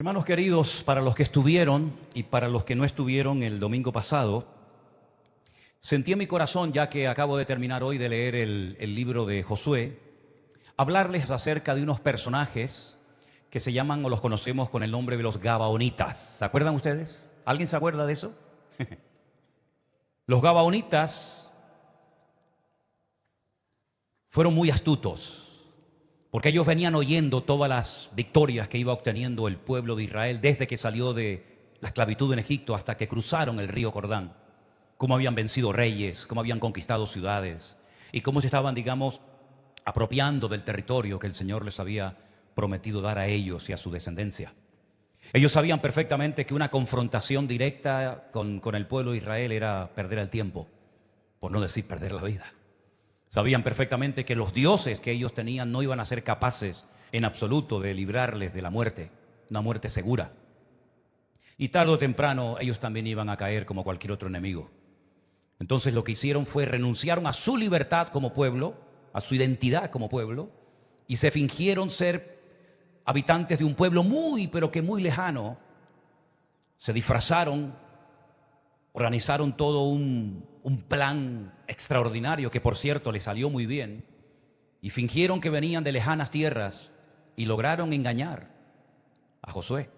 Hermanos queridos, para los que estuvieron y para los que no estuvieron el domingo pasado, sentí en mi corazón, ya que acabo de terminar hoy de leer el libro de Josué, hablarles acerca de unos personajes que se llaman o los conocemos con el nombre de los Gabaonitas. ¿Se acuerdan ustedes? ¿Alguien se acuerda de eso? Los Gabaonitas fueron muy astutos, porque ellos venían oyendo todas las victorias que iba obteniendo el pueblo de Israel desde que salió de la esclavitud en Egipto hasta que cruzaron el río Jordán. Cómo habían vencido reyes, cómo habían conquistado ciudades y cómo se estaban, apropiando del territorio que el Señor les había prometido dar a ellos y a su descendencia. Ellos sabían perfectamente que una confrontación directa con el pueblo de Israel era perder el tiempo, por no decir perder la vida. Sabían perfectamente que los dioses que ellos tenían no iban a ser capaces en absoluto de librarles de la muerte, una muerte segura. Y tarde o temprano ellos también iban a caer como cualquier otro enemigo. Entonces lo que hicieron fue renunciaron a su libertad como pueblo, a su identidad como pueblo, y se fingieron ser habitantes de un pueblo muy, pero que muy lejano. Se disfrazaron, organizaron todo un plan extraordinario que, por cierto, les salió muy bien, y fingieron que venían de lejanas tierras y lograron engañar a Josué,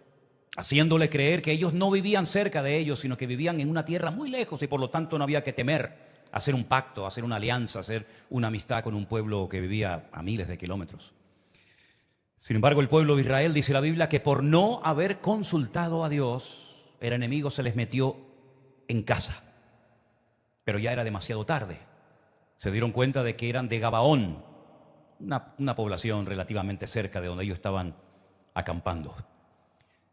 haciéndole creer que ellos no vivían cerca de ellos, sino que vivían en una tierra muy lejos y por lo tanto no había que temer hacer un pacto, hacer una alianza, hacer una amistad con un pueblo que vivía a miles de kilómetros. Sin embargo, el pueblo de Israel, dice la Biblia, que por no haber consultado a Dios, el enemigo se les metió en casa. Pero ya era demasiado tarde. Se dieron cuenta de que eran de Gabaón, una población relativamente cerca de donde ellos estaban acampando.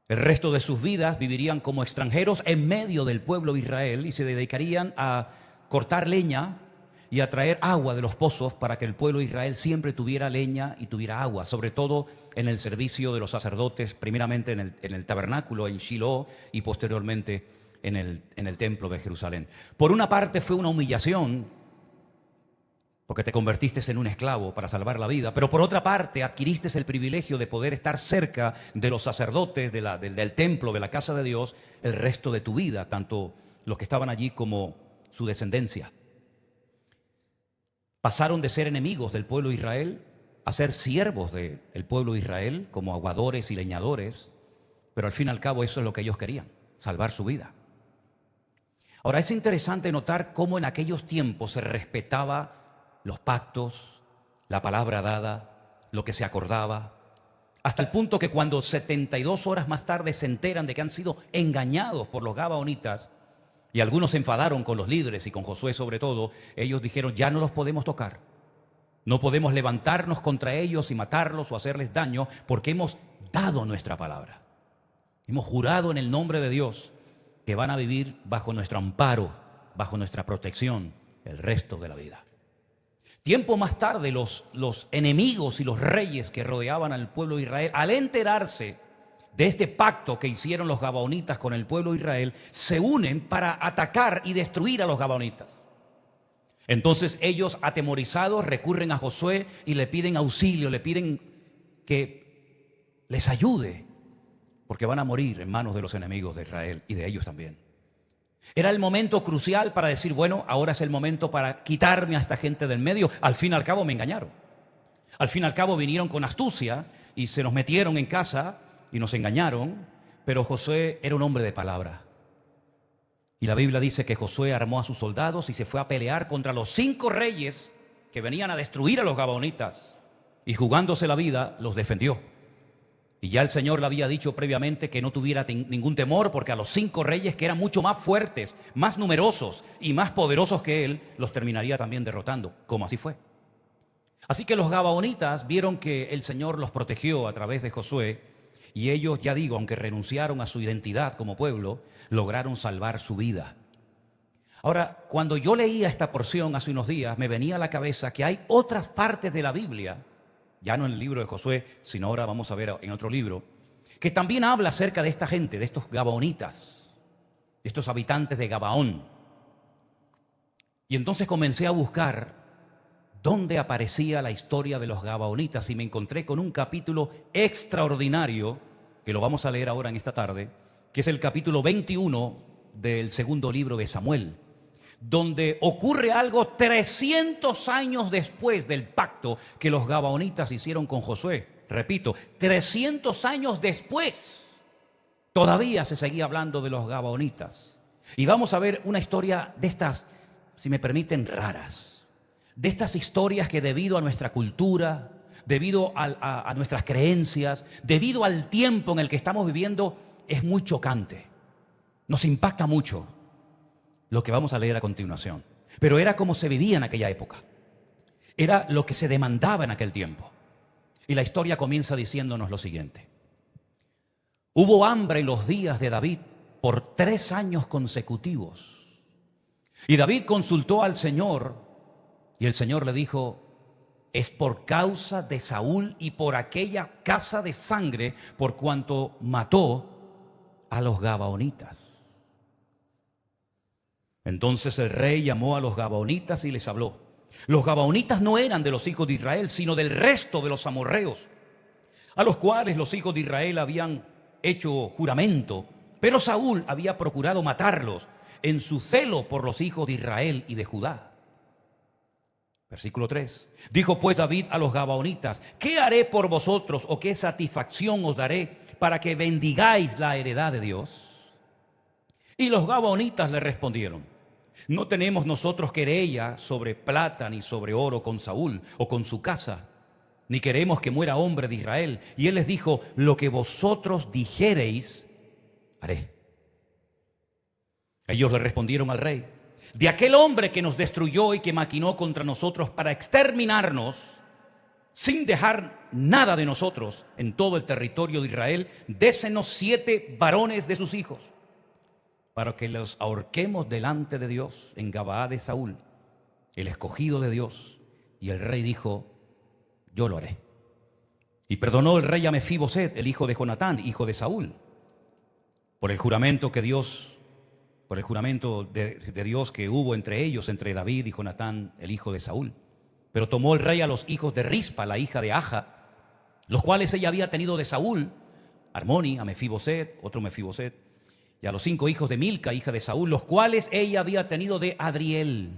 El resto de sus vidas vivirían como extranjeros en medio del pueblo de Israel y se dedicarían a cortar leña y a traer agua de los pozos para que el pueblo de Israel siempre tuviera leña y tuviera agua, sobre todo en el servicio de los sacerdotes, primeramente en el tabernáculo en Shiloh y posteriormente en el templo de Jerusalén. Por una parte fue una humillación, porque te convertiste en un esclavo para salvar la vida, pero por otra parte adquiriste el privilegio de poder estar cerca de los sacerdotes del templo, de la casa de Dios, el resto de tu vida, tanto los que estaban allí como su descendencia. Pasaron de ser enemigos del pueblo de Israel a ser siervos del pueblo de Israel, como aguadores y leñadores, pero al fin y al cabo eso es lo que ellos querían, salvar su vida. Ahora es interesante notar cómo en aquellos tiempos se respetaba los pactos, la palabra dada, lo que se acordaba, hasta el punto que cuando 72 horas más tarde se enteran de que han sido engañados por los Gabaonitas, y algunos se enfadaron con los líderes y con Josué sobre todo, ellos dijeron: ya no los podemos tocar, no podemos levantarnos contra ellos y matarlos o hacerles daño, porque hemos dado nuestra palabra, hemos jurado en el nombre de Dios que van a vivir bajo nuestro amparo, bajo nuestra protección el resto de la vida. Tiempo más tarde los enemigos y los reyes que rodeaban al pueblo de Israel, al enterarse de este pacto que hicieron los Gabaonitas con el pueblo de Israel, se unen para atacar y destruir a los Gabaonitas. Entonces ellos, atemorizados, recurren a Josué y le piden auxilio, le piden que les ayude, porque van a morir en manos de los enemigos de Israel y de ellos también. Era el momento crucial para decir: bueno, ahora es el momento para quitarme a esta gente del medio. Al fin y al cabo me engañaron. Al fin y al cabo vinieron con astucia y se nos metieron en casa y nos engañaron. Pero Josué era un hombre de palabra. Y la Biblia dice que Josué armó a sus soldados y se fue a pelear contra los 5 reyes que venían a destruir a los Gabaonitas. Y jugándose la vida, los defendió. Y ya el Señor le había dicho previamente que no tuviera ningún temor, porque a los 5 reyes, que eran mucho más fuertes, más numerosos y más poderosos que él, los terminaría también derrotando, como así fue. Así que los Gabaonitas vieron que el Señor los protegió a través de Josué, y ellos, aunque renunciaron a su identidad como pueblo, lograron salvar su vida. Ahora, cuando yo leía esta porción hace unos días, me venía a la cabeza que hay otras partes de la Biblia, ya no en el libro de Josué, sino ahora vamos a ver en otro libro, que también habla acerca de esta gente, de estos Gabaonitas, de estos habitantes de Gabaón. Y entonces comencé a buscar dónde aparecía la historia de los Gabaonitas y me encontré con un capítulo extraordinario que lo vamos a leer ahora en esta tarde, que es el capítulo 21 del segundo libro de Samuel, donde ocurre algo 300 años después del pacto que los gabaonitas hicieron con Josué. Repito, 300 años después, todavía se seguía hablando de los gabaonitas. Y vamos a ver una historia de estas, si me permiten, raras. De estas historias que debido a nuestra cultura, debido a nuestras creencias, debido al tiempo en el que estamos viviendo, es muy chocante. Nos impacta mucho lo que vamos a leer a continuación. Pero era como se vivía en aquella época. Era lo que se demandaba en aquel tiempo. Y la historia comienza diciéndonos lo siguiente. Hubo hambre en los días de David por 3 años consecutivos. Y David consultó al Señor y el Señor le dijo: es por causa de Saúl y por aquella casa de sangre por cuanto mató a los gabaonitas. Entonces el rey llamó a los gabaonitas y les habló. Los gabaonitas no eran de los hijos de Israel, sino del resto de los amorreos, a los cuales los hijos de Israel habían hecho juramento, pero Saúl había procurado matarlos en su celo por los hijos de Israel y de Judá. Versículo 3. Dijo pues David a los gabaonitas: ¿qué haré por vosotros o qué satisfacción os daré para que bendigáis la heredad de Dios? Y los gabaonitas le respondieron: no tenemos nosotros querella sobre plata ni sobre oro con Saúl o con su casa, ni queremos que muera hombre de Israel. Y él les dijo: lo que vosotros dijereis, haré. Ellos le respondieron al rey: de aquel hombre que nos destruyó y que maquinó contra nosotros para exterminarnos, sin dejar nada de nosotros en todo el territorio de Israel, désenos 7 varones de sus hijos, para que los ahorquemos delante de Dios en Gabaa de Saúl, el escogido de Dios. Y el rey dijo: yo lo haré. Y perdonó el rey a Mefiboset, el hijo de Jonatán, hijo de Saúl, por el juramento de Dios que hubo entre ellos, entre David y Jonatán, el hijo de Saúl. Pero tomó el rey a los hijos de Rispa, la hija de Aja, los cuales ella había tenido de Saúl, Armoni, a Mefiboset, otro Mefiboset, y a los 5 hijos de Milca, hija de Saúl, los cuales ella había tenido de Adriel,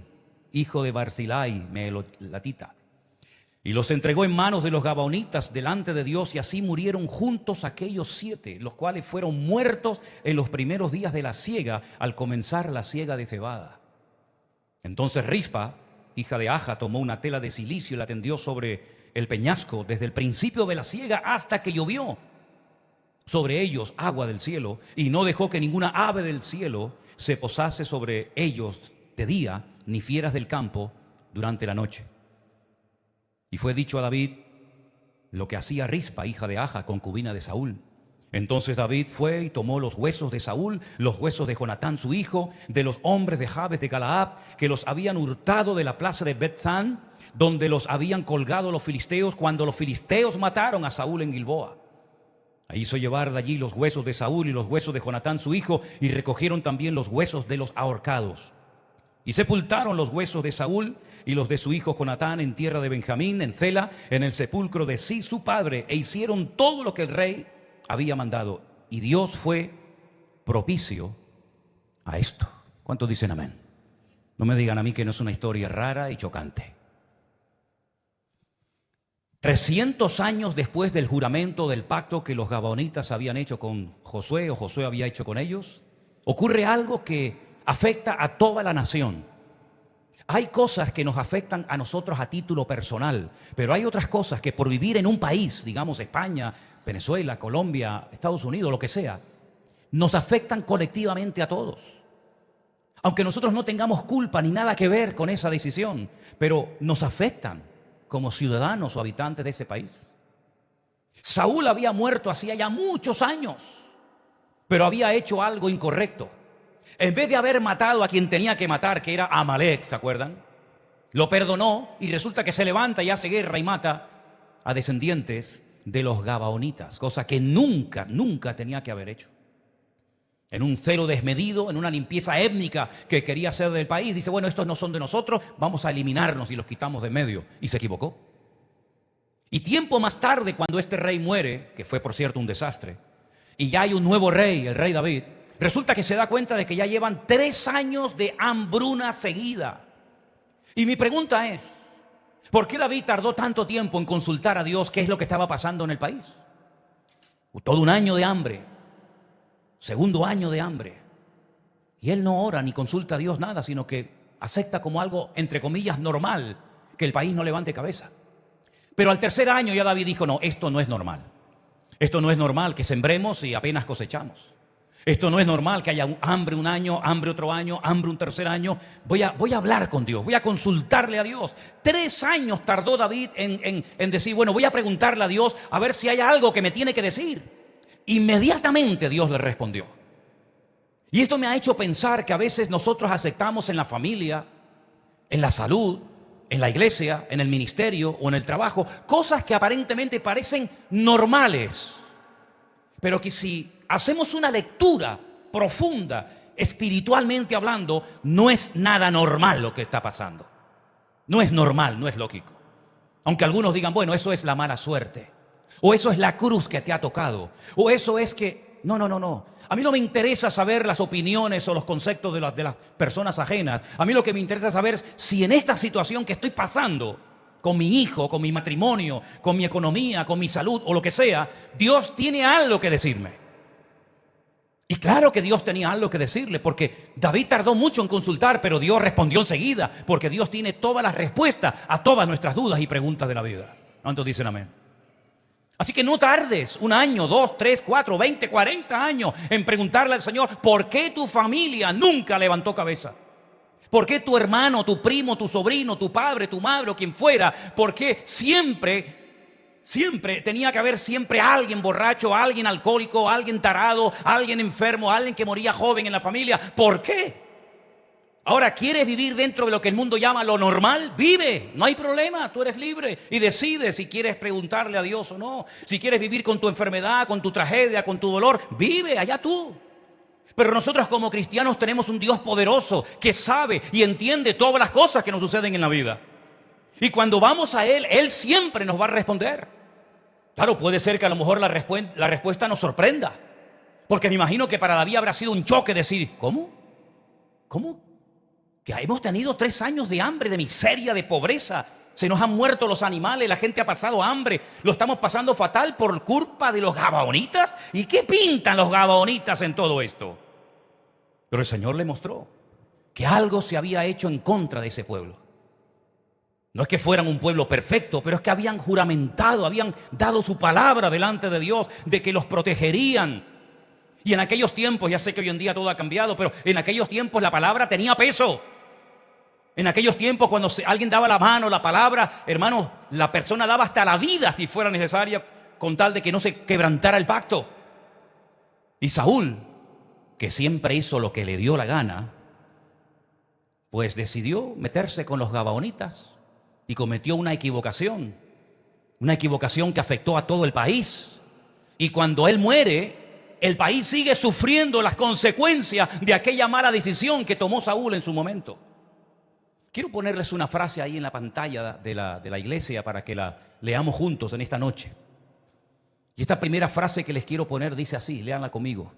hijo de Barzilai, meelatita. Y los entregó en manos de los gabaonitas delante de Dios, y así murieron juntos aquellos 7, los cuales fueron muertos en los primeros días de la siega, al comenzar la siega de cebada. Entonces Rispa, hija de Aja, tomó una tela de cilicio y la tendió sobre el peñasco desde el principio de la siega hasta que llovió sobre ellos agua del cielo, y no dejó que ninguna ave del cielo se posase sobre ellos de día, ni fieras del campo durante la noche. Y fue dicho a David lo que hacía Rispa, hija de Aja, concubina de Saúl. Entonces David fue y tomó los huesos de Saúl, los huesos de Jonatán su hijo, de los hombres de Jabes de Galaad, que los habían hurtado de la plaza de Bet-San, donde los habían colgado los filisteos cuando los filisteos mataron a Saúl en Gilboa. Ahí hizo llevar de allí los huesos de Saúl y los huesos de Jonatán su hijo, y recogieron también los huesos de los ahorcados. Y sepultaron los huesos de Saúl y los de su hijo Jonatán en tierra de Benjamín, en Cela, en el sepulcro de Sí su padre, e hicieron todo lo que el rey había mandado. Y Dios fue propicio a esto. ¿Cuántos dicen amén? No me digan a mí que no es una historia rara y chocante. 300 años después del juramento del pacto que los gabaonitas habían hecho con Josué, o Josué había hecho con ellos, ocurre algo que afecta a toda la nación. Hay cosas que nos afectan a nosotros a título personal, pero hay otras cosas que por vivir en un país, digamos España, Venezuela, Colombia, Estados Unidos, lo que sea, nos afectan colectivamente a todos. Aunque nosotros no tengamos culpa ni nada que ver con esa decisión, pero nos afectan como ciudadanos o habitantes de ese país. Saúl había muerto hacía ya muchos años, pero había hecho algo incorrecto. En vez de haber matado a quien tenía que matar, que era Amalek, ¿se acuerdan? Lo perdonó y resulta que se levanta y hace guerra y mata a descendientes de los gabaonitas, cosa que nunca tenía que haber hecho. En un celo desmedido, en una limpieza étnica que quería hacer del país, dice: bueno, estos no son de nosotros, vamos a eliminarnos y los quitamos de medio. Y se equivocó. Y tiempo más tarde, cuando este rey muere, que fue por cierto un desastre, y ya hay un nuevo rey, el rey David, resulta que se da cuenta de que ya llevan 3 años de hambruna seguida. Y mi pregunta es, ¿por qué David tardó tanto tiempo en consultar a Dios qué es lo que estaba pasando en el país? Todo un año de hambre, segundo año de hambre, y él no ora ni consulta a Dios nada, sino que acepta como algo, entre comillas, normal, que el país no levante cabeza. Pero al tercer año ya David dijo, no, esto no es normal. Esto no es normal que sembremos y apenas cosechamos. Esto no es normal que haya hambre un año, hambre otro año, hambre un tercer año. Voy a hablar con Dios, voy a consultarle a Dios. 3 años tardó David en decir, bueno, voy a preguntarle a Dios a ver si hay algo que me tiene que decir. Inmediatamente Dios le respondió. Y esto me ha hecho pensar que a veces nosotros aceptamos en la familia, en la salud, en la iglesia, en el ministerio o en el trabajo, cosas que aparentemente parecen normales, pero que si hacemos una lectura profunda, espiritualmente hablando, no es nada normal lo que está pasando. No es normal, no es lógico. Aunque algunos digan, bueno, eso es la mala suerte, o eso es la cruz que te ha tocado, o eso es que... No. A mí no me interesa saber las opiniones o los conceptos de las personas ajenas. A mí lo que me interesa saber es si en esta situación que estoy pasando, con mi hijo, con mi matrimonio, con mi economía, con mi salud o lo que sea, Dios tiene algo que decirme. Y claro que Dios tenía algo que decirle, porque David tardó mucho en consultar, pero Dios respondió enseguida, porque Dios tiene todas las respuestas a todas nuestras dudas y preguntas de la vida. ¿Cuántos dicen amén? Así que no tardes 1 año, 2, 3, 4, 20, 40 años en preguntarle al Señor, ¿por qué tu familia nunca levantó cabeza? ¿Por qué tu hermano, tu primo, tu sobrino, tu padre, tu madre o quien fuera? ¿Por qué siempre tenía que haber siempre alguien borracho, alguien alcohólico, alguien tarado, alguien enfermo, alguien que moría joven en la familia? ¿Por qué? Ahora, ¿quieres vivir dentro de lo que el mundo llama lo normal? Vive, no hay problema, tú eres libre y decides si quieres preguntarle a Dios o no. Si quieres vivir con tu enfermedad, con tu tragedia, con tu dolor, vive, allá tú. Pero nosotros como cristianos tenemos un Dios poderoso que sabe y entiende todas las cosas que nos suceden en la vida. Y cuando vamos a Él, Él siempre nos va a responder. Claro, puede ser que a lo mejor la respuesta nos sorprenda. Porque me imagino que para David habrá sido un choque decir, ¿cómo? Que hemos tenido 3 años de hambre, de miseria, de pobreza. Se nos han muerto los animales, la gente ha pasado hambre. Lo estamos pasando fatal por culpa de los gabaonitas. ¿Y qué pintan los gabaonitas en todo esto? Pero el Señor le mostró que algo se había hecho en contra de ese pueblo. No es que fueran un pueblo perfecto, pero es que habían juramentado, habían dado su palabra delante de Dios de que los protegerían. Y en aquellos tiempos, ya sé que hoy en día todo ha cambiado, pero en aquellos tiempos la palabra tenía peso. En aquellos tiempos cuando alguien daba la mano, la palabra, hermanos, la persona daba hasta la vida si fuera necesaria con tal de que no se quebrantara el pacto. Y Saúl, que siempre hizo lo que le dio la gana, pues decidió meterse con los gabaonitas y cometió una equivocación que afectó a todo el país. Y cuando él muere, el país sigue sufriendo las consecuencias de aquella mala decisión que tomó Saúl en su momento. Quiero ponerles una frase ahí en la pantalla de la iglesia para que la leamos juntos en esta noche. Y esta primera frase que les quiero poner dice así, léanla conmigo.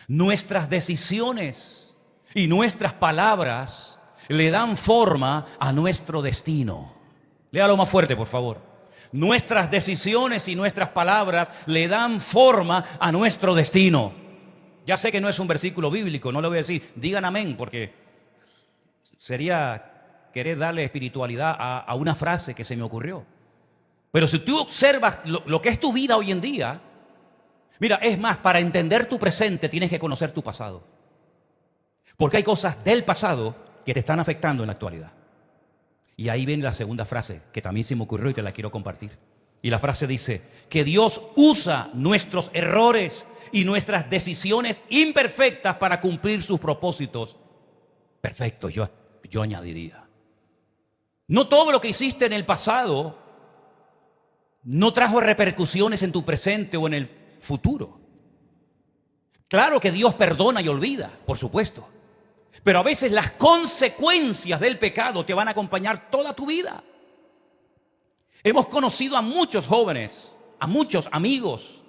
Nuestras decisiones y nuestras palabras le dan forma a nuestro destino. Léalo más fuerte, por favor. Nuestras decisiones y nuestras palabras le dan forma a nuestro destino. Ya sé que no es un versículo bíblico, no le voy a decir, digan amén, porque sería querer darle espiritualidad a una frase que se me ocurrió. Pero si tú observas lo que es tu vida hoy en día, mira, es más, para entender tu presente tienes que conocer tu pasado. Porque hay cosas del pasado que te están afectando en la actualidad. Y ahí viene la segunda frase, que también se me ocurrió y te la quiero compartir. Y la frase dice, que Dios usa nuestros errores y nuestras decisiones imperfectas para cumplir sus propósitos perfectos, yo añadiría. No todo lo que hiciste en el pasado no trajo repercusiones en tu presente o en el futuro. Claro que Dios perdona y olvida, por supuesto. Pero a veces las consecuencias del pecado te van a acompañar toda tu vida. Hemos conocido a muchos jóvenes, a muchos amigos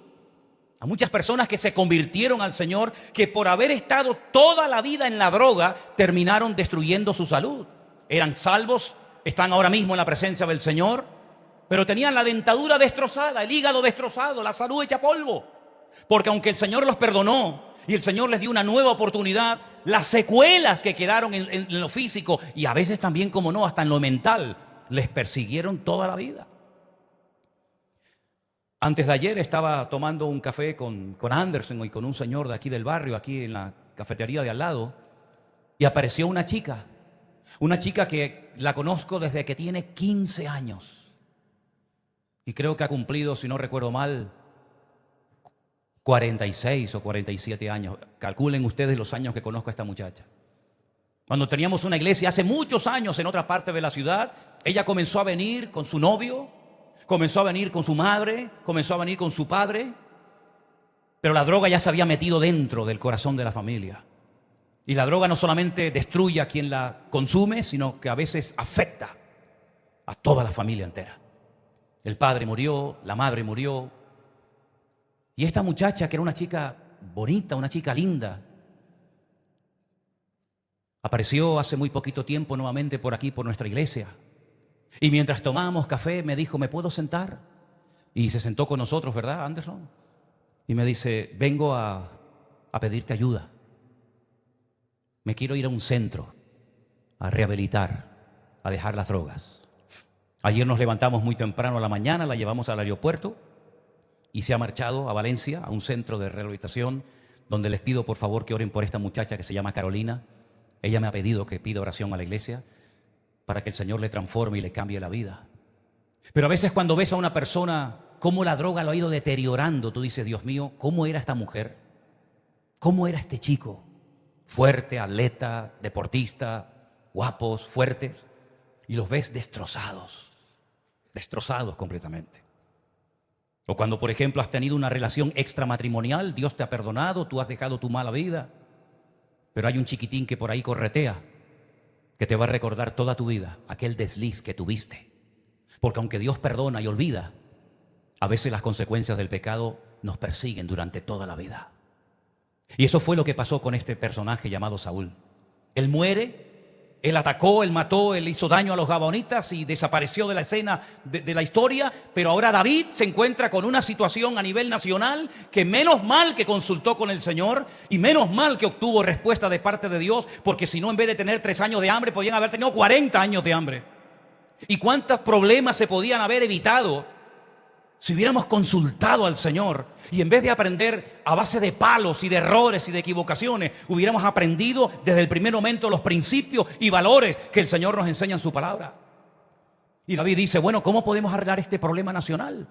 A muchas personas que se convirtieron al Señor, que por haber estado toda la vida en la droga, terminaron destruyendo su salud. Eran salvos, están ahora mismo en la presencia del Señor, pero tenían la dentadura destrozada, el hígado destrozado, la salud hecha polvo. Porque aunque el Señor los perdonó y el Señor les dio una nueva oportunidad, las secuelas que quedaron en lo físico y a veces también, como no, hasta en lo mental, les persiguieron toda la vida. Antes de ayer estaba tomando un café con Anderson y con un señor de aquí del barrio, aquí en la cafetería de al lado, y apareció una chica que la conozco desde que tiene 15 años. Y creo que ha cumplido, si no recuerdo mal, 46 o 47 años. Calculen ustedes los años que conozco a esta muchacha. Cuando teníamos una iglesia hace muchos años en otra parte de la ciudad, ella comenzó a venir con su novio, comenzó a venir con su madre, comenzó a venir con su padre, pero la droga ya se había metido dentro del corazón de la familia. Y la droga no solamente destruye a quien la consume, sino que a veces afecta a toda la familia entera. El padre murió, la madre murió. Y esta muchacha, que era una chica bonita, una chica linda, apareció hace muy poquito tiempo nuevamente por aquí, por nuestra iglesia. Y mientras tomábamos café me dijo, ¿me puedo sentar? Y se sentó con nosotros, ¿verdad, Anderson? Y me dice, vengo a pedirte ayuda. Me quiero ir a un centro a rehabilitar, a dejar las drogas. Ayer nos levantamos muy temprano a la mañana, la llevamos al aeropuerto y se ha marchado a Valencia, a un centro de rehabilitación, donde les pido por favor que oren por esta muchacha que se llama Carolina. Ella me ha pedido que pida oración a la iglesia para que el Señor le transforme y le cambie la vida. Pero a veces cuando ves a una persona, cómo la droga lo ha ido deteriorando, tú dices, Dios mío, ¿cómo era esta mujer? ¿Cómo era este chico? Fuerte, atleta, deportista, guapos, fuertes, y los ves destrozados completamente. O cuando, por ejemplo, has tenido una relación extramatrimonial, Dios te ha perdonado, tú has dejado tu mala vida, pero hay un chiquitín que por ahí corretea, que te va a recordar toda tu vida aquel desliz que tuviste. Porque aunque Dios perdona y olvida, a veces las consecuencias del pecado nos persiguen durante toda la vida. Y eso fue lo que pasó con este personaje llamado Saúl. Él muere, él atacó, él mató, él hizo daño a los gabaonitas y desapareció de la escena de la historia. Pero ahora David se encuentra con una situación a nivel nacional que menos mal que consultó con el Señor y menos mal que obtuvo respuesta de parte de Dios, porque si no, en vez de tener 3 años de hambre, podían haber tenido 40 años de hambre. ¿Y cuántos problemas se podían haber evitado si hubiéramos consultado al Señor? Y en vez de aprender a base de palos y de errores y de equivocaciones, hubiéramos aprendido desde el primer momento los principios y valores que el Señor nos enseña en su palabra. Y David dice, bueno, ¿cómo podemos arreglar este problema nacional?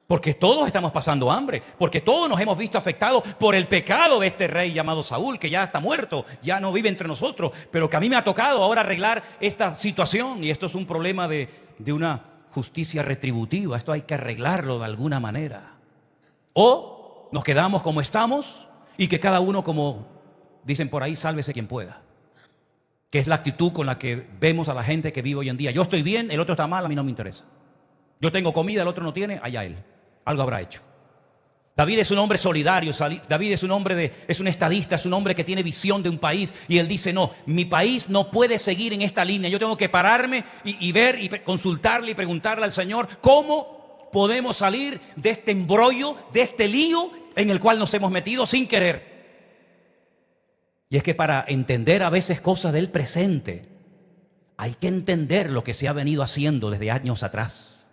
Porque todos estamos pasando hambre, porque todos nos hemos visto afectados por el pecado de este rey llamado Saúl, que ya está muerto, ya no vive entre nosotros, pero que a mí me ha tocado ahora arreglar esta situación. Y esto es un problema de una justicia retributiva. Esto hay que arreglarlo de alguna manera. O nos quedamos como estamos y que cada uno, como dicen por ahí, sálvese quien pueda. Que es la actitud con la que vemos a la gente que vive hoy en día. Yo estoy bien, el otro está mal, a mí no me interesa. Yo tengo comida, el otro no tiene, allá él. Algo habrá hecho. David es un hombre solidario, David es un estadista, es un hombre que tiene visión de un país, y él dice, no, mi país no puede seguir en esta línea, yo tengo que pararme y ver y consultarle y preguntarle al Señor cómo podemos salir de este embrollo, de este lío en el cual nos hemos metido sin querer. Y es que para entender a veces cosas del presente, hay que entender lo que se ha venido haciendo desde años atrás,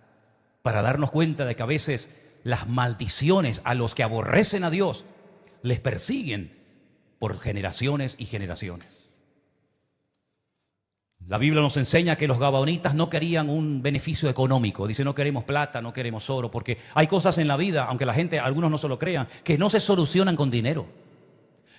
para darnos cuenta de que a veces las maldiciones a los que aborrecen a Dios les persiguen por generaciones y generaciones. La Biblia nos enseña que los gabaonitas no querían un beneficio económico. Dice, no queremos plata, no queremos oro, porque hay cosas en la vida, aunque la gente, algunos no se lo crean, que no se solucionan con dinero.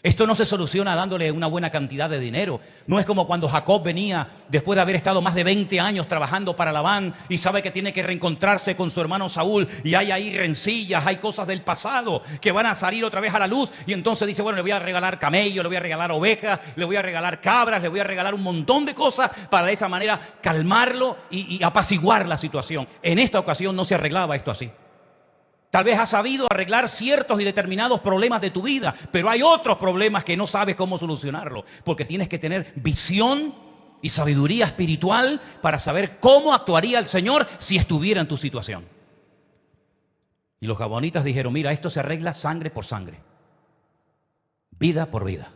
Esto no se soluciona dándole una buena cantidad de dinero. No es como cuando Jacob venía después de haber estado más de 20 años trabajando para Labán y sabe que tiene que reencontrarse con su hermano Saúl, y hay ahí rencillas, hay cosas del pasado que van a salir otra vez a la luz, y entonces dice, bueno, le voy a regalar camellos, le voy a regalar ovejas, le voy a regalar cabras, le voy a regalar un montón de cosas para de esa manera calmarlo y apaciguar la situación. En esta ocasión no se arreglaba esto así. Tal vez has sabido arreglar ciertos y determinados problemas de tu vida, pero hay otros problemas que no sabes cómo solucionarlo, porque tienes que tener visión y sabiduría espiritual para saber cómo actuaría el Señor si estuviera en tu situación. Y los gabonitas dijeron, mira, esto se arregla sangre por sangre, vida por vida.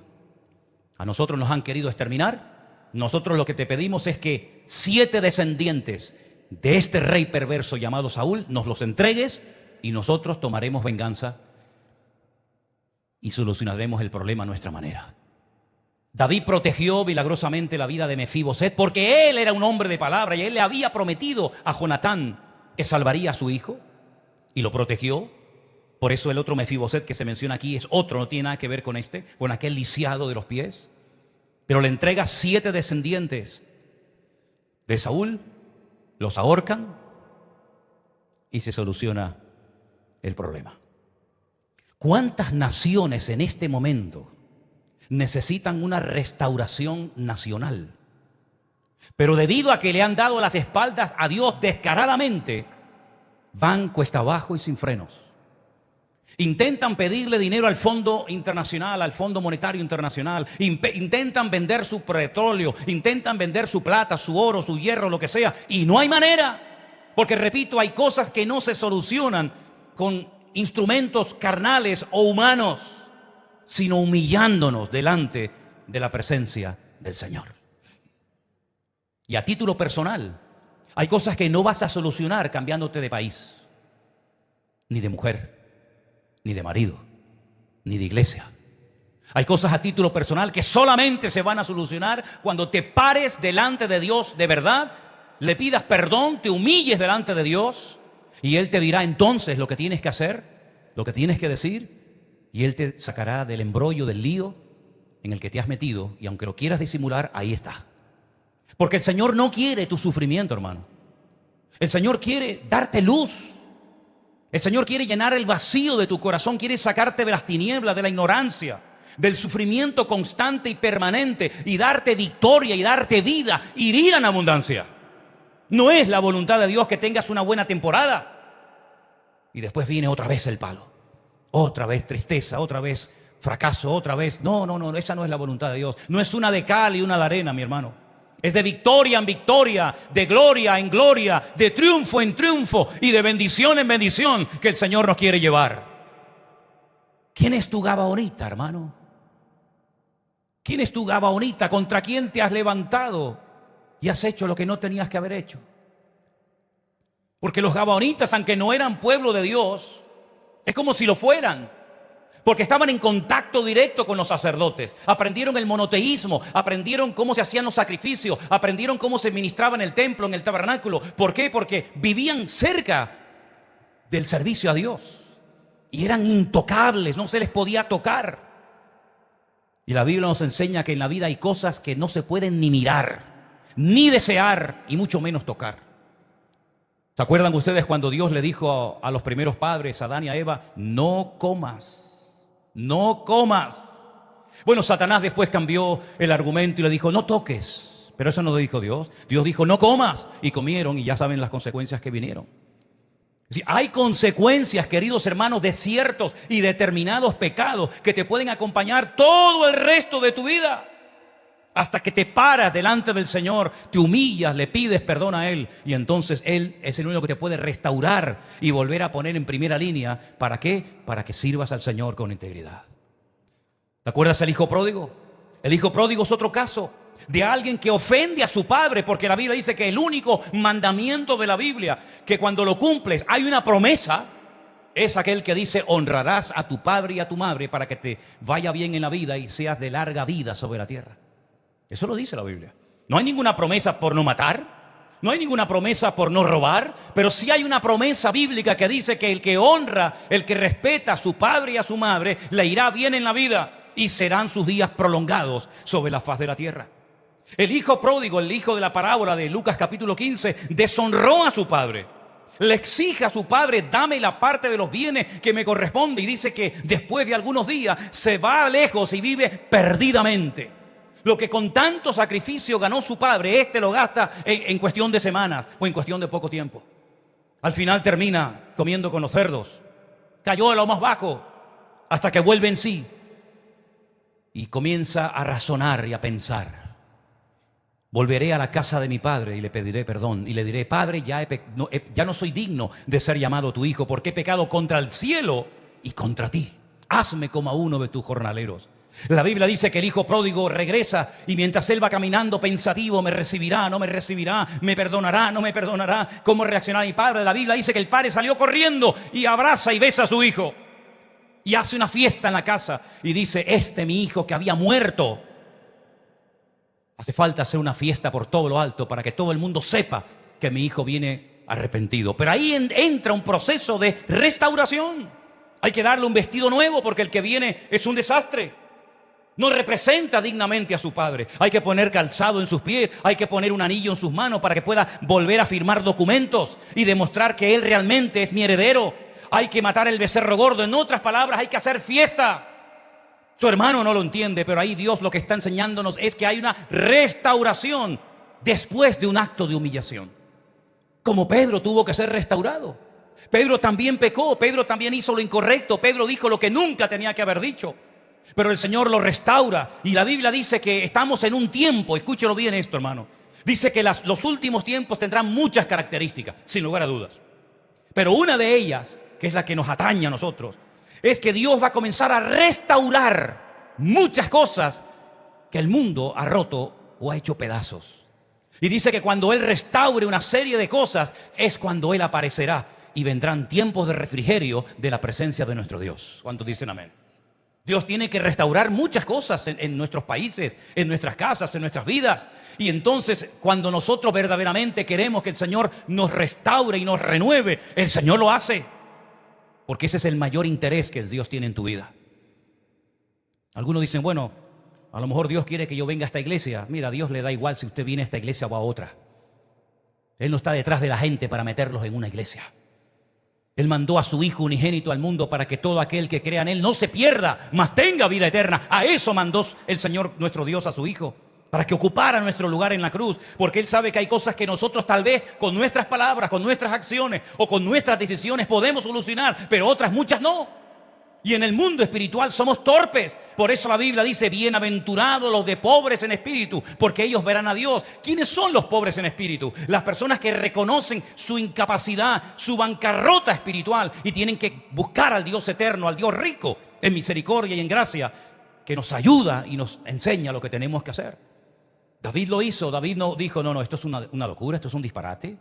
A nosotros nos han querido exterminar. Nosotros lo que te pedimos es que 7 descendientes de este rey perverso llamado Saúl nos los entregues y nosotros tomaremos venganza y solucionaremos el problema a nuestra manera. David protegió milagrosamente la vida de Mefiboset porque él era un hombre de palabra y él le había prometido a Jonatán que salvaría a su hijo y lo protegió. Por eso el otro Mefiboset que se menciona aquí es otro, no tiene nada que ver con con aquel lisiado de los pies. Pero le entrega 7 descendientes de Saúl, los ahorcan y se soluciona el problema. ¿Cuántas naciones en este momento necesitan una restauración nacional? Pero debido a que le han dado las espaldas a Dios descaradamente, van cuesta abajo y sin frenos. Intentan pedirle dinero al Fondo Internacional, al Fondo Monetario Internacional. Intentan vender su petróleo, intentan vender su plata, su oro, su hierro, lo que sea. Y no hay manera. Porque, repito, hay cosas que no se solucionan con instrumentos carnales o humanos, sino humillándonos delante de la presencia del Señor. Y a título personal, hay cosas que no vas a solucionar cambiándote de país, ni de mujer, ni de marido, ni de iglesia. Hay cosas a título personal que solamente se van a solucionar cuando te pares delante de Dios de verdad, le pidas perdón, te humilles delante de Dios y Él te dirá entonces lo que tienes que hacer, lo que tienes que decir, y Él te sacará del embrollo, del lío en el que te has metido, y aunque lo quieras disimular, ahí está. Porque el Señor no quiere tu sufrimiento, hermano. El Señor quiere darte luz. El Señor quiere llenar el vacío de tu corazón, quiere sacarte de las tinieblas, de la ignorancia, del sufrimiento constante y permanente, y darte victoria y darte vida, y vida en abundancia. No es la voluntad de Dios que tengas una buena temporada y después viene otra vez el palo, otra vez tristeza, otra vez fracaso, otra vez. No, esa no es la voluntad de Dios. No es una de cal y una de arena, mi hermano. Es de victoria en victoria, de gloria en gloria, de triunfo en triunfo y de bendición en bendición que el Señor nos quiere llevar. ¿Quién es tu Gabaonita, hermano? ¿Quién es tu Gabaonita? ¿Contra quién te has levantado y has hecho lo que no tenías que haber hecho? Porque los Gabaonitas, aunque no eran pueblo de Dios, es como si lo fueran. Porque estaban en contacto directo con los sacerdotes. Aprendieron el monoteísmo, aprendieron cómo se hacían los sacrificios, aprendieron cómo se ministraba en el templo, en el tabernáculo. ¿Por qué? Porque vivían cerca del servicio a Dios y eran intocables, no se les podía tocar. Y la Biblia nos enseña que en la vida hay cosas que no se pueden ni mirar, ni desear, y mucho menos tocar. ¿Se acuerdan ustedes cuando Dios le dijo a los primeros padres, a Adán y a Eva, no comas? No comas. Bueno, Satanás después cambió el argumento y le dijo, no toques. Pero eso no lo dijo Dios. Dios dijo, no comas. Y comieron y ya saben las consecuencias que vinieron. Es decir, hay consecuencias, queridos hermanos, de ciertos y determinados pecados que te pueden acompañar todo el resto de tu vida. Hasta que te paras delante del Señor, te humillas, le pides perdón a Él y entonces Él es el único que te puede restaurar y volver a poner en primera línea. ¿Para qué? Para que sirvas al Señor con integridad. ¿Te acuerdas del hijo pródigo? El hijo pródigo es otro caso de alguien que ofende a su padre, porque la Biblia dice que el único mandamiento de la Biblia, que cuando lo cumples hay una promesa, es aquel que dice honrarás a tu padre y a tu madre para que te vaya bien en la vida y seas de larga vida sobre la tierra. Eso lo dice la Biblia. No hay ninguna promesa por no matar, no hay ninguna promesa por no robar, pero sí hay una promesa bíblica que dice que el que honra, el que respeta a su padre y a su madre, le irá bien en la vida y serán sus días prolongados sobre la faz de la tierra. El hijo pródigo, el hijo de la parábola de Lucas capítulo 15, deshonró a su padre. Le exige a su padre, dame la parte de los bienes que me corresponde, y dice que después de algunos días se va lejos y vive perdidamente. Lo que con tanto sacrificio ganó su padre, lo gasta en cuestión de semanas o en cuestión de poco tiempo. Al final termina comiendo con los cerdos Cayó a lo más bajo hasta que vuelve en sí y comienza a razonar y a pensar. Volveré a la casa de mi padre y le pediré perdón y le diré: Padre, ya no soy digno de ser llamado tu hijo, porque he pecado contra el cielo y contra ti. Hazme como a uno de tus jornaleros. La Biblia dice que el hijo pródigo regresa y mientras él va caminando pensativo: me recibirá, no me recibirá, me perdonará, no me perdonará, ¿cómo reaccionará mi padre? La Biblia dice que el padre salió corriendo y abraza y besa a su hijo y hace una fiesta en la casa y dice: mi hijo que había muerto. Hace falta hacer una fiesta por todo lo alto para que todo el mundo sepa que mi hijo viene arrepentido. Pero ahí entra un proceso de restauración. Hay que darle un vestido nuevo porque el que viene es un desastre. No representa dignamente a su padre. Hay que poner calzado en sus pies, hay que poner un anillo en sus manos para que pueda volver a firmar documentos y demostrar que él realmente es mi heredero. Hay que matar el becerro gordo. En otras palabras, hay que hacer fiesta. Su hermano no lo entiende, pero ahí Dios lo que está enseñándonos es que hay una restauración después de un acto de humillación. Como Pedro tuvo que ser restaurado. Pedro también pecó, Pedro también hizo lo incorrecto, Pedro dijo lo que nunca tenía que haber dicho. Pero el Señor lo restaura y la Biblia dice que estamos en un tiempo, escúchelo bien esto, hermano. Dice que los últimos tiempos tendrán muchas características, sin lugar a dudas. Pero una de ellas, que es la que nos atañe a nosotros, es que Dios va a comenzar a restaurar muchas cosas que el mundo ha roto o ha hecho pedazos. Y dice que cuando Él restaure una serie de cosas es cuando Él aparecerá y vendrán tiempos de refrigerio de la presencia de nuestro Dios. ¿Cuántos dicen amén? Dios tiene que restaurar muchas cosas en nuestros países, en nuestras casas, en nuestras vidas. Y entonces cuando nosotros verdaderamente queremos que el Señor nos restaure y nos renueve, el Señor lo hace. Porque ese es el mayor interés que Dios tiene en tu vida. Algunos dicen: bueno, a lo mejor Dios quiere que yo venga a esta iglesia. Mira, a Dios le da igual si usted viene a esta iglesia o a otra. Él no está detrás de la gente para meterlos en una iglesia. Él mandó a su Hijo unigénito al mundo para que todo aquel que crea en Él no se pierda, mas tenga vida eterna. A eso mandó el Señor nuestro Dios a su Hijo, para que ocupara nuestro lugar en la cruz, porque Él sabe que hay cosas que nosotros tal vez con nuestras palabras, con nuestras acciones o con nuestras decisiones podemos solucionar, pero otras muchas no. Y en el mundo espiritual somos torpes. Por eso la Biblia dice: bienaventurados los de pobres en espíritu, porque ellos verán a Dios. ¿Quiénes son los pobres en espíritu? Las personas que reconocen su incapacidad, su bancarrota espiritual y tienen que buscar al Dios eterno, al Dios rico en misericordia y en gracia, que nos ayuda y nos enseña lo que tenemos que hacer. David lo hizo. David no dijo: no, esto es una locura, esto es un disparate.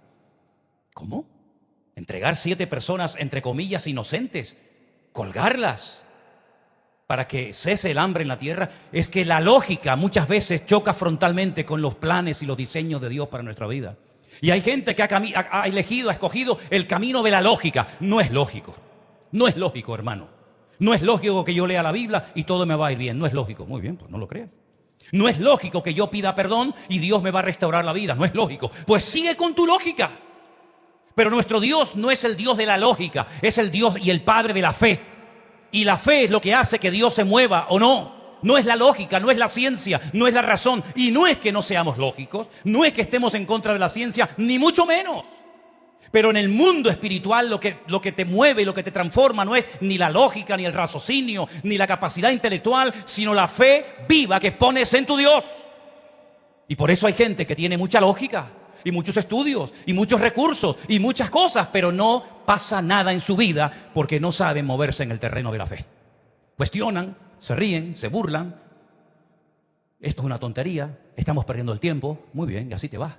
¿Cómo? Entregar 7 personas, entre comillas, inocentes, colgarlas para que cese el hambre en la tierra. Es que la lógica muchas veces choca frontalmente con los planes y los diseños de Dios para nuestra vida. Y hay gente que ha escogido el camino de la lógica. No es lógico. No es lógico, hermano. No es lógico que yo lea la Biblia y todo me va a ir bien. No es lógico. Muy bien, pues no lo creas. No es lógico que yo pida perdón y Dios me va a restaurar la vida. No es lógico. Pues sigue con tu lógica. Pero nuestro Dios no es el Dios de la lógica, es el Dios y el Padre de la fe. Y la fe es lo que hace que Dios se mueva o no. No es la lógica, no es la ciencia, no es la razón. Y no es que no seamos lógicos, no es que estemos en contra de la ciencia, ni mucho menos. Pero en el mundo espiritual lo que te mueve y lo que te transforma no es ni la lógica, ni el raciocinio, ni la capacidad intelectual, sino la fe viva que pones en tu Dios. Y por eso hay gente que tiene mucha lógica y muchos estudios y muchos recursos y muchas cosas, pero no pasa nada en su vida porque no saben moverse en el terreno de la fe. Cuestionan, se ríen, se burlan. Esto es una tontería, estamos perdiendo el tiempo. Muy bien, y así te va.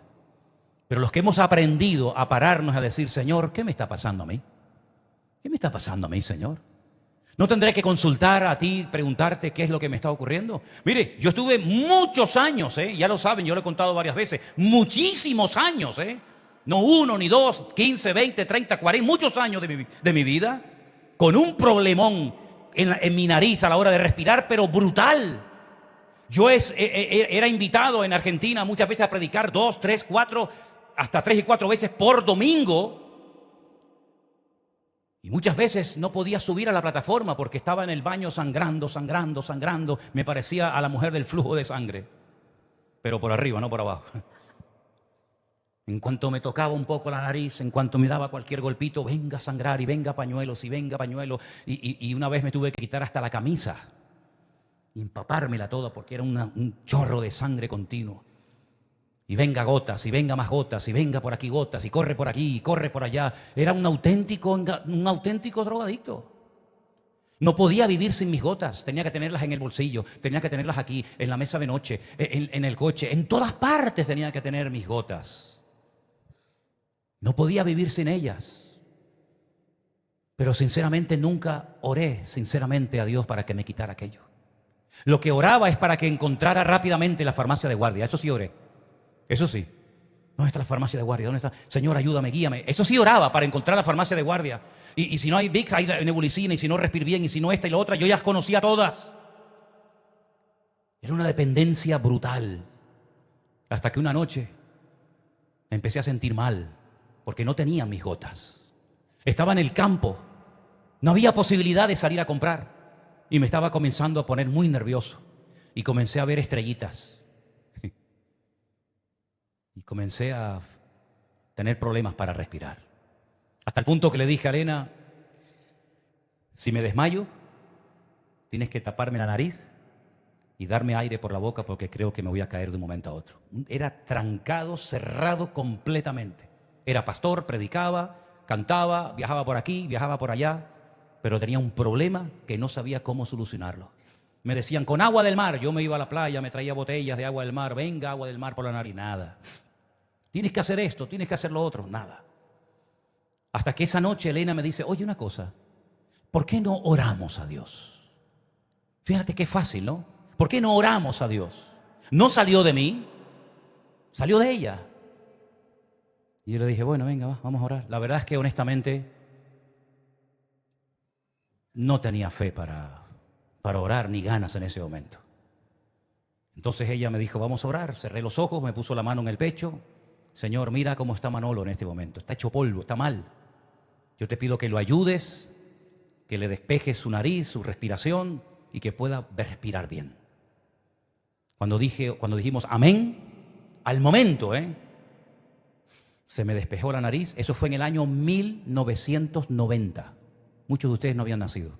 Pero los que hemos aprendido a pararnos a decir: Señor, ¿qué me está pasando a mí? ¿Qué me está pasando a mí, Señor? ¿No tendré que consultar a ti, preguntarte qué es lo que me está ocurriendo? Mire, yo estuve muchos años, ya lo saben, yo lo he contado varias veces, muchísimos años, no 1 ni 2, 15, 20, 30, 40, muchos años de mi vida, con un problemón en mi nariz a la hora de respirar, pero brutal. Yo era invitado en Argentina muchas veces a predicar 2, 3, 4, hasta 3 y 4 veces por domingo. Y muchas veces no podía subir a la plataforma porque estaba en el baño sangrando. Me parecía a la mujer del flujo de sangre. Pero por arriba, no por abajo. En cuanto me tocaba un poco la nariz, en cuanto me daba cualquier golpito, venga a sangrar y venga pañuelos y venga pañuelos. Y una vez me tuve que quitar hasta la camisa y empapármela toda porque era un chorro de sangre continuo. Y venga gotas, y venga más gotas, y venga por aquí gotas, y corre por aquí, y corre por allá. Era un auténtico drogadicto. No podía vivir sin mis gotas, tenía que tenerlas en el bolsillo, tenía que tenerlas aquí, en la mesa de noche, en el coche, en todas partes tenía que tener mis gotas. No podía vivir sin ellas. Pero sinceramente nunca oré sinceramente a Dios para que me quitara aquello. Lo que oraba es para que encontrara rápidamente la farmacia de guardia. Eso sí oré. Eso sí. ¿Dónde está la farmacia de guardia? ¿Dónde está? Señor, ayúdame, guíame. Eso sí oraba para encontrar la farmacia de guardia. Y si no hay Vicks, hay Nebulicina. Y si no Respir Bien, y si no esta y la otra, yo ya las conocía todas. Era una dependencia brutal. Hasta que una noche me empecé a sentir mal. Porque no tenía mis gotas. Estaba en el campo. No había posibilidad de salir a comprar. Y me estaba comenzando a poner muy nervioso. Y comencé a ver estrellitas. Y comencé a tener problemas para respirar. Hasta el punto que le dije a Elena, si me desmayo, tienes que taparme la nariz y darme aire por la boca porque creo que me voy a caer de un momento a otro. Era trancado, cerrado completamente. Era pastor, predicaba, cantaba, viajaba por aquí, viajaba por allá, pero tenía un problema que no sabía cómo solucionarlo. Me decían, con agua del mar. Yo me iba a la playa, me traía botellas de agua del mar. Venga, agua del mar por la nariz. Nada. Tienes que hacer esto, tienes que hacer lo otro. Nada. Hasta que esa noche Elena me dice, oye una cosa, ¿por qué no oramos a Dios? Fíjate qué fácil, ¿no? ¿Por qué no oramos a Dios? No salió de mí, salió de ella. Y yo le dije, bueno, venga, vamos a orar. La verdad es que honestamente no tenía fe para orar ni ganas en ese momento. Entonces ella me dijo, vamos a orar. Cerré los ojos, me puso la mano en el pecho. Señor, mira cómo está Manolo en este momento. Está hecho polvo, está mal. Yo te pido que lo ayudes, que le despejes su nariz, su respiración y que pueda respirar bien. Cuando dijimos amén, al momento, se me despejó la nariz. Eso fue en el año 1990. Muchos de ustedes no habían nacido.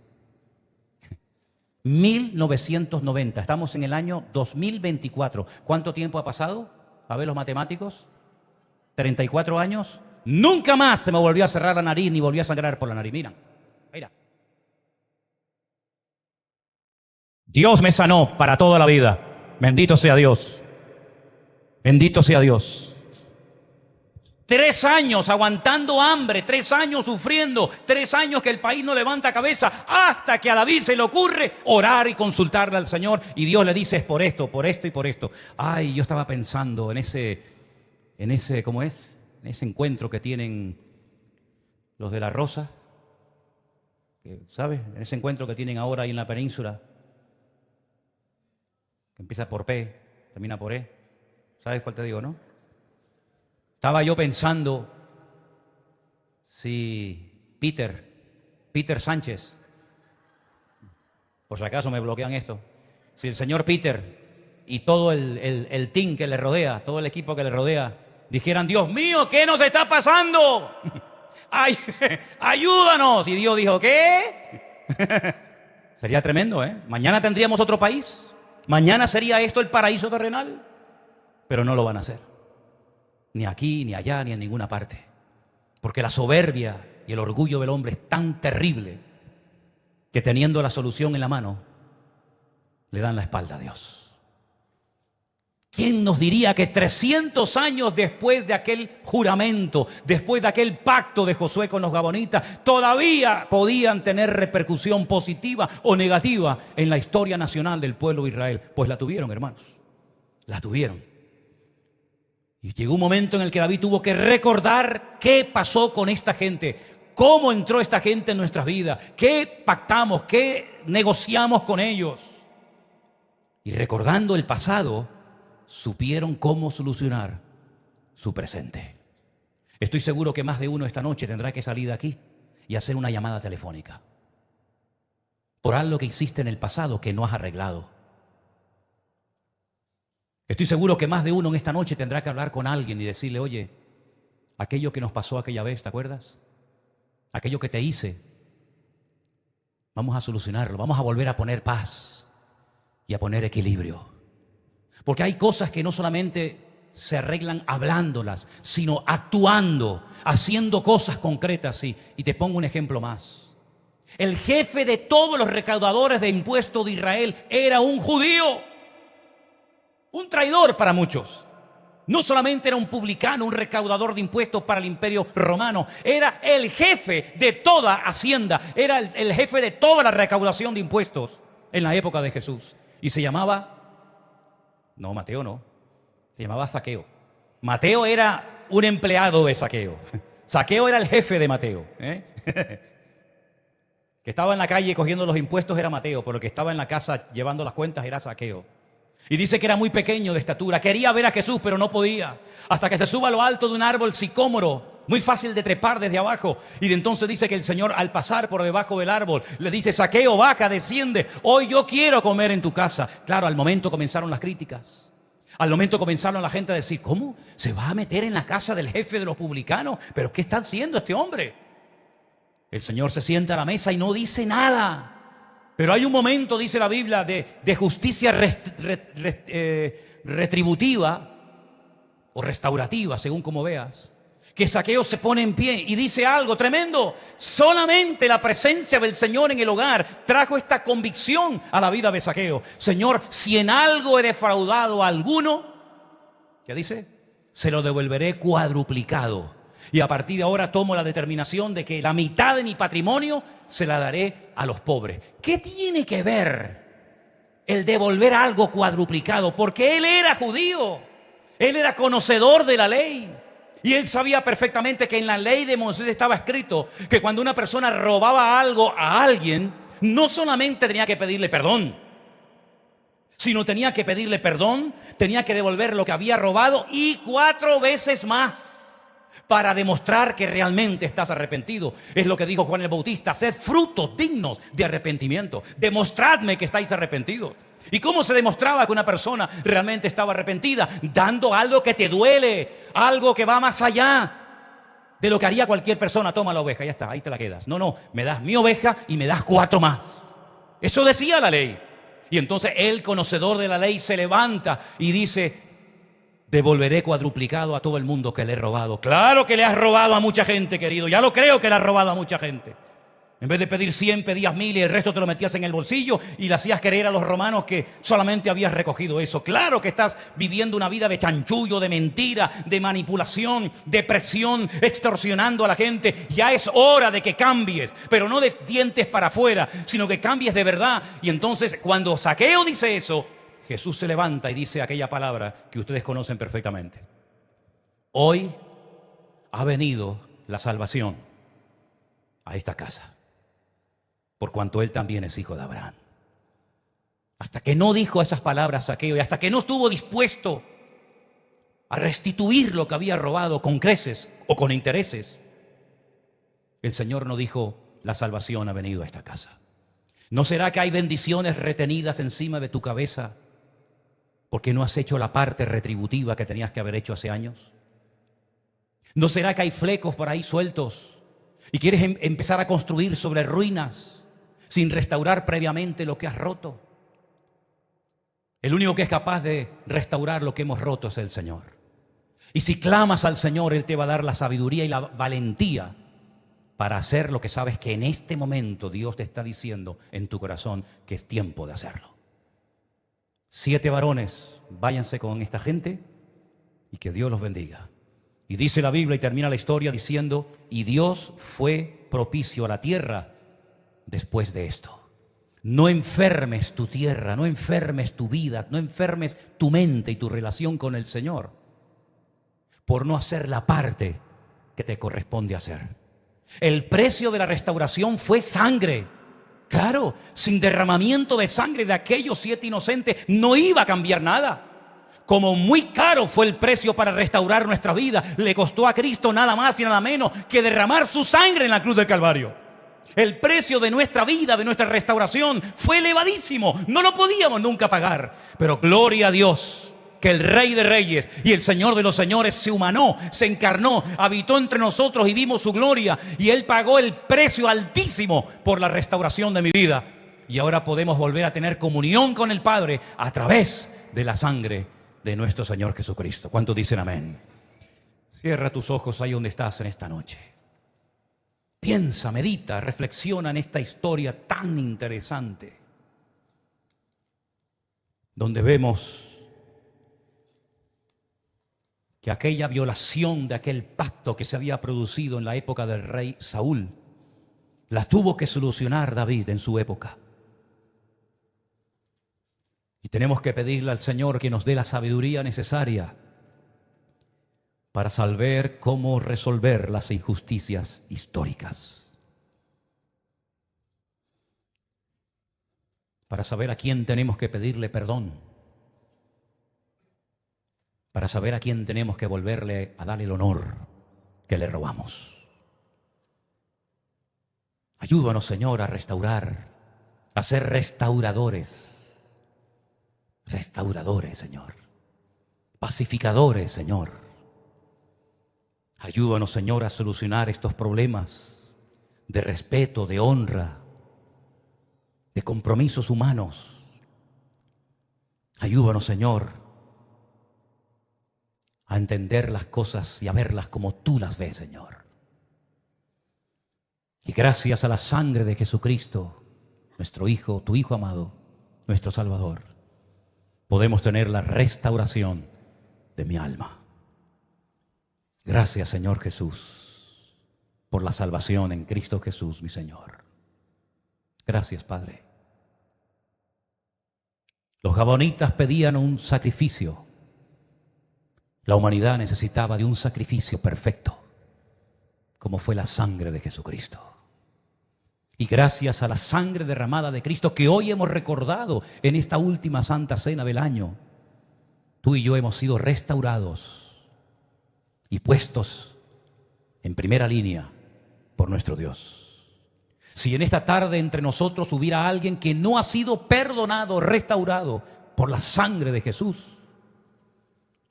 1990. Estamos en el año 2024. ¿Cuánto tiempo ha pasado? A ver los matemáticos. 34 años. Nunca más se me volvió a cerrar la nariz ni volvió a sangrar por la nariz. Mira. Dios me sanó para toda la vida. Bendito sea Dios. Bendito sea Dios. 3 años aguantando hambre, 3 años sufriendo, 3 años que el país no levanta cabeza, hasta que a David se le ocurre orar y consultarle al Señor. Y Dios le dice, es por esto y por esto. Ay, yo estaba pensando en ese, ¿cómo es? En ese encuentro que tienen los de la Rosa, ¿sabes? En ese encuentro que tienen ahora ahí en la península, que empieza por P, termina por E. ¿Sabes cuál te digo, no? Estaba yo pensando si Peter Sánchez, por si acaso me bloquean esto, si el señor Peter y todo el team que le rodea, todo el equipo que le rodea, dijeran, Dios mío, ¿qué nos está pasando? Ay, ayúdanos. Y Dios dijo, ¿qué? Sería tremendo, ¿eh? Mañana tendríamos otro país. Mañana sería esto el paraíso terrenal. Pero no lo van a hacer. Ni aquí, ni allá, ni en ninguna parte. Porque la soberbia y el orgullo del hombre es tan terrible que teniendo la solución en la mano, le dan la espalda a Dios. ¿Quién nos diría que 300 años después de aquel juramento, después de aquel pacto de Josué con los gabonitas, todavía podían tener repercusión positiva o negativa en la historia nacional del pueblo de Israel? Pues la tuvieron, hermanos. La tuvieron. Y llegó un momento en el que David tuvo que recordar qué pasó con esta gente, cómo entró esta gente en nuestras vidas, qué pactamos, qué negociamos con ellos. Y recordando el pasado, supieron cómo solucionar su presente. Estoy seguro que más de uno esta noche tendrá que salir de aquí y hacer una llamada telefónica por algo que hiciste en el pasado que no has arreglado. Estoy seguro que más de uno en esta noche tendrá que hablar con alguien y decirle, oye, Aquello que nos pasó aquella vez, ¿te acuerdas? Aquello que te hice. Vamos a solucionarlo, vamos a volver a poner paz y a poner equilibrio. Porque hay cosas que no solamente se arreglan hablándolas, sino actuando, haciendo cosas concretas. Y te pongo un ejemplo más. El jefe de todos los recaudadores de impuestos de Israel era un judío, un traidor para muchos. No solamente era un publicano, un recaudador de impuestos para el imperio romano, era el jefe de toda Hacienda, era el jefe de toda la recaudación de impuestos en la época de Jesús. Y se llamaba, no, Mateo no, se llamaba Zaqueo. Mateo era un empleado de Zaqueo. Zaqueo era el jefe de Mateo, que estaba en la calle cogiendo los impuestos era Mateo, pero el que estaba en la casa llevando las cuentas era Zaqueo. Y dice que era muy pequeño de estatura, quería ver a Jesús pero no podía, hasta que se suba a lo alto de un árbol sicómoro, muy fácil de trepar desde abajo. Y de entonces dice que el Señor, al pasar por debajo del árbol, le dice: Zaqueo, baja, desciende, hoy yo quiero comer en tu casa. Claro, al momento comenzaron las críticas. Al momento comenzaron la gente a decir: ¿cómo? ¿Se va a meter en la casa del jefe de los publicanos? ¿Pero qué está haciendo este hombre? El Señor se sienta a la mesa y no dice nada. Pero hay un momento, dice la Biblia, de justicia retributiva o restaurativa, según como veas, que Zaqueo se pone en pie y dice algo tremendo. Solamente la presencia del Señor en el hogar trajo esta convicción a la vida de Zaqueo. Señor, si en algo he defraudado a alguno, ¿qué dice? Se lo devolveré cuadruplicado. Y a partir de ahora tomo la determinación de que la mitad de mi patrimonio se la daré a los pobres. ¿Qué tiene que ver el devolver algo cuadruplicado? Porque él era judío, él era conocedor de la ley. Y él sabía perfectamente que en la ley de Moisés estaba escrito que cuando una persona robaba algo a alguien, no solamente tenía que pedirle perdón, sino tenía que pedirle perdón, tenía que devolver lo que había robado y 4 veces más, para demostrar que realmente estás arrepentido. Es lo que dijo Juan el Bautista: sed frutos dignos de arrepentimiento. Demostradme que estáis arrepentidos. ¿Y cómo se demostraba que una persona realmente estaba arrepentida? Dando algo que te duele, algo que va más allá de lo que haría cualquier persona. Toma la oveja, ya está, ahí te la quedas. No, me das mi oveja y me das 4 más. Eso decía la ley. Y entonces el conocedor de la ley se levanta y dice: devolveré cuadruplicado a todo el mundo que le he robado. Claro que le has robado a mucha gente, querido. Ya lo creo que le has robado a mucha gente. En vez de pedir 100, pedías 1000 y el resto te lo metías en el bolsillo y le hacías creer a los romanos que solamente habías recogido eso. Claro que estás viviendo una vida de chanchullo, de mentira, de manipulación, de presión, extorsionando a la gente. Ya es hora de que cambies, pero no de dientes para afuera, sino que cambies de verdad. Y entonces, cuando Zaqueo dice eso, Jesús se levanta y dice aquella palabra que ustedes conocen perfectamente: hoy ha venido la salvación a esta casa, por cuanto él también es hijo de Abraham. Hasta que no dijo esas palabras Zaqueo y hasta que no estuvo dispuesto a restituir lo que había robado con creces o con intereses, el Señor no dijo: la salvación ha venido a esta casa. ¿No será que hay bendiciones retenidas encima de tu cabeza porque no has hecho la parte retributiva que tenías que haber hecho hace años? ¿No será que hay flecos por ahí sueltos y quieres empezar a construir sobre ruinas sin restaurar previamente lo que has roto? El único que es capaz de restaurar lo que hemos roto es el Señor. Y si clamas al Señor, Él te va a dar la sabiduría y la valentía para hacer lo que sabes que en este momento Dios te está diciendo en tu corazón que es tiempo de hacerlo. 7 varones, váyanse con esta gente y que Dios los bendiga. Y dice la Biblia y termina la historia diciendo: y Dios fue propicio a la tierra después de esto. No enfermes tu tierra, no enfermes tu vida, no enfermes tu mente y tu relación con el Señor por no hacer la parte que te corresponde hacer. El precio de la restauración fue sangre. Claro, sin derramamiento de sangre de aquellos 7 inocentes no iba a cambiar nada. Como muy caro fue el precio para restaurar nuestra vida, le costó a Cristo nada más y nada menos que derramar su sangre en la cruz del Calvario. El precio de nuestra vida, de nuestra restauración, fue elevadísimo. No lo podíamos nunca pagar. Pero gloria a Dios que el Rey de Reyes y el Señor de los Señores se humanó, se encarnó, habitó entre nosotros y vimos su gloria. Y Él pagó el precio altísimo por la restauración de mi vida. Y ahora podemos volver a tener comunión con el Padre a través de la sangre de nuestro Señor Jesucristo. ¿Cuántos dicen amén? Cierra tus ojos ahí donde estás en esta noche. Piensa, medita, reflexiona en esta historia tan interesante, donde vemos que aquella violación de aquel pacto que se había producido en la época del rey Saúl, la tuvo que solucionar David en su época. Y tenemos que pedirle al Señor que nos dé la sabiduría necesaria para saber cómo resolver las injusticias históricas. Para saber a quién tenemos que pedirle perdón. Para saber a quién tenemos que volverle a darle el honor que le robamos. Ayúdanos, Señor, a restaurar, a ser restauradores. Restauradores, Señor. Pacificadores, Señor. Ayúdanos, Señor, a solucionar estos problemas de respeto, de honra, de compromisos humanos. Ayúdanos, Señor, a entender las cosas y a verlas como tú las ves, Señor. Y gracias a la sangre de Jesucristo, nuestro Hijo, tu Hijo amado, nuestro Salvador, podemos tener la restauración de mi alma. Gracias, Señor Jesús, por la salvación en Cristo Jesús, mi Señor. Gracias, Padre. Los gabonitas pedían un sacrificio. La humanidad necesitaba de un sacrificio perfecto, como fue la sangre de Jesucristo. Y gracias a la sangre derramada de Cristo que hoy hemos recordado en esta última Santa Cena del año, tú y yo hemos sido restaurados y puestos en primera línea por nuestro Dios. Si en esta tarde entre nosotros hubiera alguien que no ha sido perdonado, restaurado por la sangre de Jesús,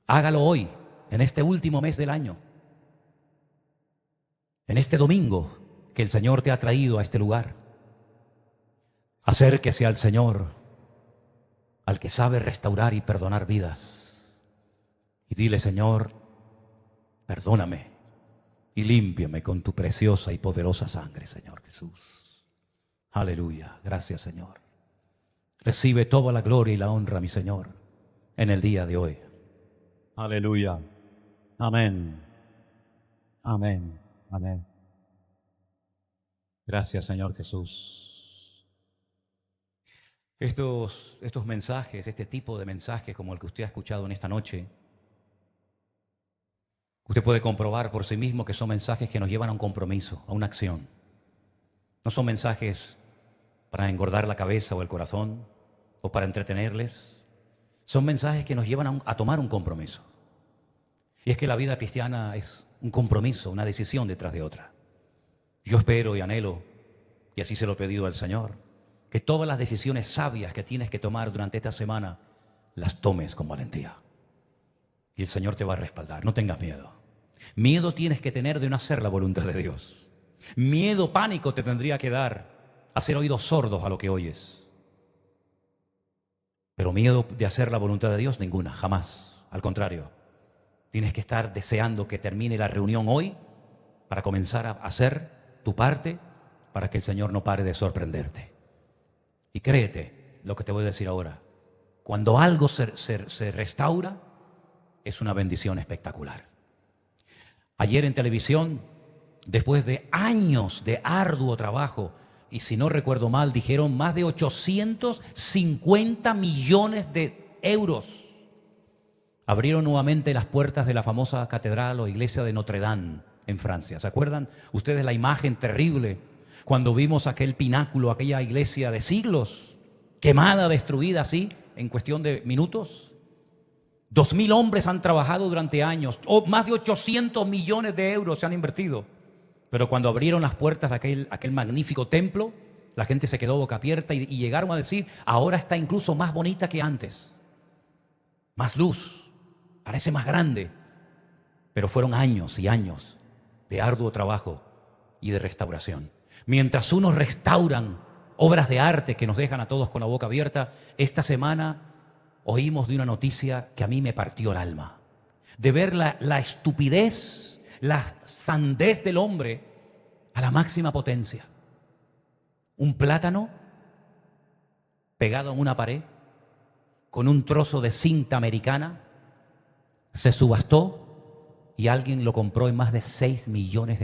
hágalo hoy, en este último mes del año, en este domingo que el Señor te ha traído a este lugar. Acérquese al Señor, al que sabe restaurar y perdonar vidas, y dile: Señor, perdóname y límpiame con tu preciosa y poderosa sangre, Señor Jesús. Aleluya. Gracias, Señor. Recibe toda la gloria y la honra, mi Señor, en el día de hoy. Aleluya. Amén. Amén. Amén. Gracias, Señor Jesús. Estos mensajes, este tipo de mensajes como el que usted ha escuchado en esta noche, usted puede comprobar por sí mismo que son mensajes que nos llevan a un compromiso, a una acción. No son mensajes para engordar la cabeza o el corazón o para entretenerles. Son mensajes que nos llevan a tomar un compromiso. Y es que la vida cristiana es un compromiso, una decisión detrás de otra. Yo espero y anhelo, y así se lo he pedido al Señor, que todas las decisiones sabias que tienes que tomar durante esta semana las tomes con valentía. Y el Señor te va a respaldar. No tengas miedo. Miedo tienes que tener de no hacer la voluntad de Dios. Miedo, pánico te tendría que dar a hacer oídos sordos a lo que oyes. Pero miedo de hacer la voluntad de Dios, ninguna, jamás. Al contrario, tienes que estar deseando que termine la reunión hoy para comenzar a hacer tu parte para que el Señor no pare de sorprenderte. Y créete lo que te voy a decir ahora. Cuando algo se restaura, es una bendición espectacular. Ayer en televisión, después de años de arduo trabajo, y si no recuerdo mal, dijeron más de 850 millones de euros, abrieron nuevamente las puertas de la famosa catedral o iglesia de Notre Dame en Francia. ¿Se acuerdan ustedes la imagen terrible cuando vimos aquel pináculo, aquella iglesia de siglos, quemada, destruida así, en cuestión de minutos? 2.000 hombres han trabajado durante años, más de 800 millones de euros se han invertido. Pero cuando abrieron las puertas de aquel magnífico templo, la gente se quedó boca abierta y llegaron a decir: ahora está incluso más bonita que antes. más luz, parece más grande, pero fueron años y años de arduo trabajo y de restauración. Mientras unos restauran obras de arte que nos dejan a todos con la boca abierta, esta semana oímos de una noticia que a mí me partió el alma, de ver la estupidez, la sandez del hombre a la máxima potencia. Un plátano pegado en una pared con un trozo de cinta americana se subastó y alguien lo compró en más de $6 millones.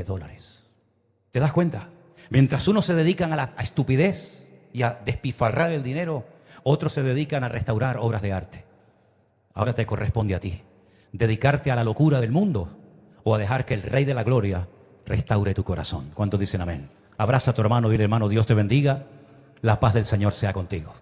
¿Te das cuenta? Mientras unos se dedican a la estupidez y a despilfarrar el dinero, otros se dedican a restaurar obras de arte. Ahora te corresponde a ti dedicarte a la locura del mundo o a dejar que el Rey de la Gloria restaure tu corazón. ¿Cuántos dicen amén? Abraza a tu hermano, dile: hermano, Dios te bendiga, la paz del Señor sea contigo.